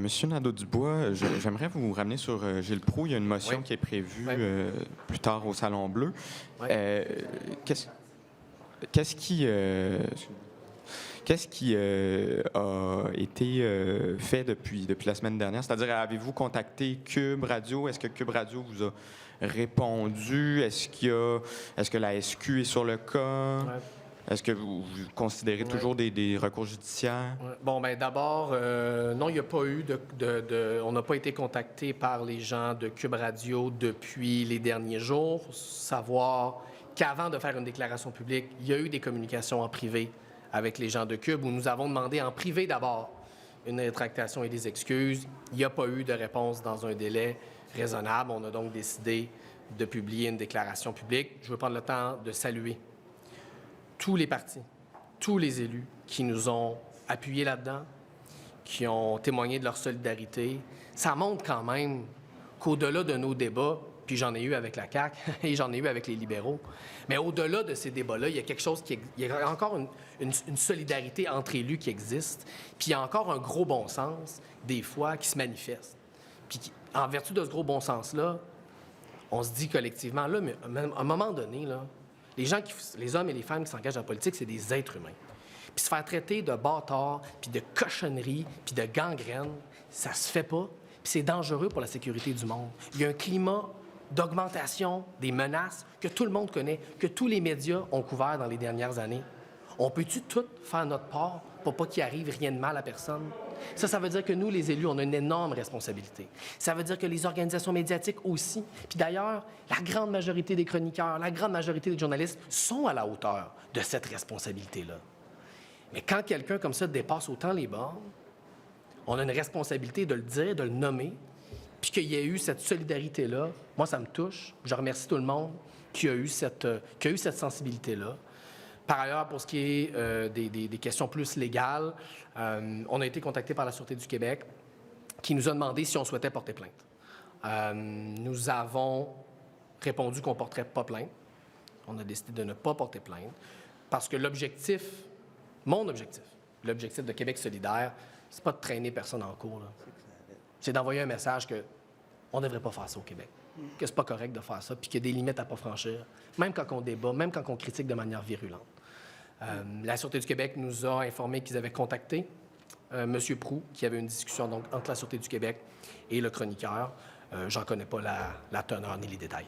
Monsieur Nadeau-Dubois, j'aimerais vous ramener sur Gilles Proulx. Il y a une motion Oui. qui est prévue Oui. plus tard au Salon Bleu. Oui. Qu'est-ce qu'est-ce qui, qu'est-ce qui a été fait depuis la semaine dernière? C'est-à-dire, avez-vous contacté Cube Radio? Est-ce que Cube Radio vous a répondu? Est-ce que la SQ est sur le cas? Ouais. Est-ce que vous considérez toujours des recours judiciaires? Ouais. Bon, bien, d'abord, non, il n'y a pas eu on n'a pas été contacté par les gens de Cube Radio depuis les derniers jours. Savoir qu'avant de faire une déclaration publique, il y a eu des communications en privé avec les gens de Cube où nous avons demandé en privé d'abord une rétractation et des excuses. Il n'y a pas eu de réponse dans un délai raisonnable. On a donc décidé de publier une déclaration publique. Je veux prendre le temps de saluer tous les partis, tous les élus qui nous ont appuyés là-dedans, qui ont témoigné de leur solidarité. Ça montre quand même qu'au-delà de nos débats, puis j'en ai eu avec la CAQ et j'en ai eu avec les libéraux, mais au-delà de ces débats-là, il y a quelque chose il y a encore une solidarité entre élus qui existe, puis il y a encore un gros bon sens, des fois, qui se manifeste. Puis en vertu de ce gros bon sens-là, on se dit collectivement, là, mais à un moment donné, là, les hommes et les femmes qui s'engagent en politique, c'est des êtres humains. Puis se faire traiter de bâtards, puis de cochonneries, puis de gangrène, ça se fait pas, puis c'est dangereux pour la sécurité du monde. Il y a un climat d'augmentation des menaces que tout le monde connaît, que tous les médias ont couvert dans les dernières années. On peut-tu tout faire notre part pour pas qu'il arrive rien de mal à personne? Ça veut dire que nous, les élus, on a une énorme responsabilité. Ça veut dire que les organisations médiatiques aussi. Puis d'ailleurs, la grande majorité des chroniqueurs, la grande majorité des journalistes sont à la hauteur de cette responsabilité-là. Mais quand quelqu'un comme ça dépasse autant les bornes, on a une responsabilité de le dire, de le nommer, puis qu'il y ait eu cette solidarité-là. Moi, ça me touche. Je remercie tout le monde qui a eu cette sensibilité-là. Par ailleurs, pour ce qui est des questions plus légales, on a été contacté par la Sûreté du Québec qui nous a demandé si on souhaitait porter plainte. Nous avons répondu qu'on ne porterait pas plainte. On a décidé de ne pas porter plainte parce que mon objectif de Québec solidaire, c'est pas de traîner personne en cours, là. C'est d'envoyer un message qu'on ne devrait pas faire ça au Québec, que c'est pas correct de faire ça, puis qu'il y a des limites à pas franchir, même quand on débat, même quand on critique de manière virulente. La Sûreté du Québec nous a informé qu'ils avaient contacté M. Proulx, qui avait une discussion donc, entre la Sûreté du Québec et le chroniqueur. J'en connais pas la teneur ni les détails.